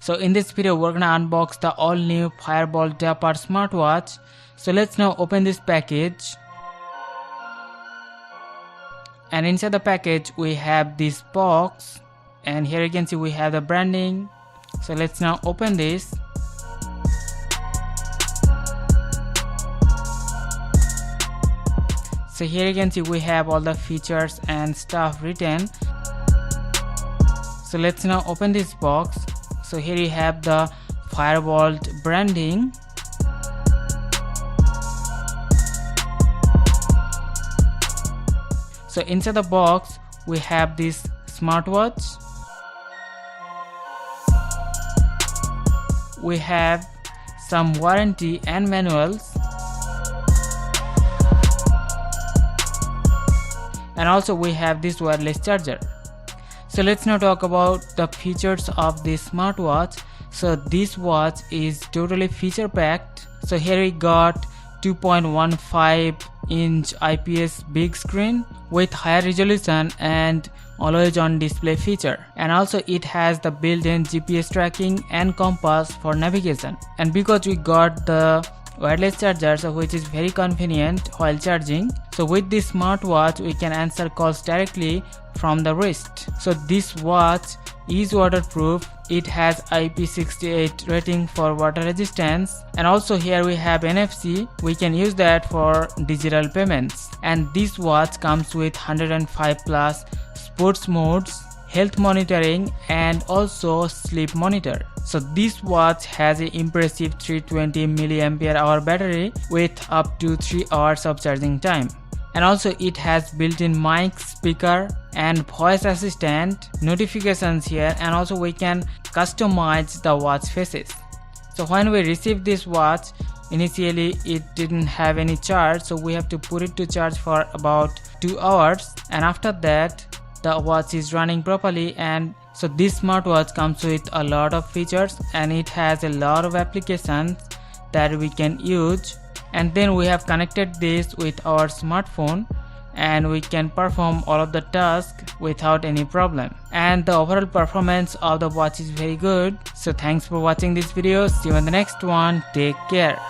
So in this video we're gonna unbox the all new Fire-Boltt Dapper Smartwatch. So let's now open this package. And inside the package we have this box, and here you can see we have the branding. So let's now open this. So here you can see we have all the features and stuff written. So let's now open this box. So here you have the Fire-Boltt branding. So inside the box we have this smartwatch. We have some warranty and manuals. And also we have this wireless charger. So let's now talk about the features of this smartwatch. So this watch is totally feature packed. So here we got 2.15-inch IPS big screen with higher resolution and always on display feature, and also it has the built-in GPS tracking and compass for navigation. And because we got the wireless charger, so which is very convenient while charging, so with this smartwatch we can answer calls directly from the wrist. So this watch is waterproof. It has IP68 rating for water resistance, and also here we have NFC. We can use that for digital payments. And this watch comes with 105 plus sports modes, health monitoring, and also sleep monitor. So this watch has an impressive 320 mAh battery with up to 3 hours of charging time. And also it has built-in mic, speaker, and voice assistant notifications here, and also we can customize the watch faces. So when we received this watch, initially it didn't have any charge, so we have to put it to charge for about 2 hours, and after that the watch is running properly. And so this smartwatch comes with a lot of features, and it has a lot of applications that we can use. And then we have connected this with our smartphone, and we can perform all of the tasks without any problem. And the overall performance of the watch is very good. So thanks for watching this video. See you in the next one. Take care.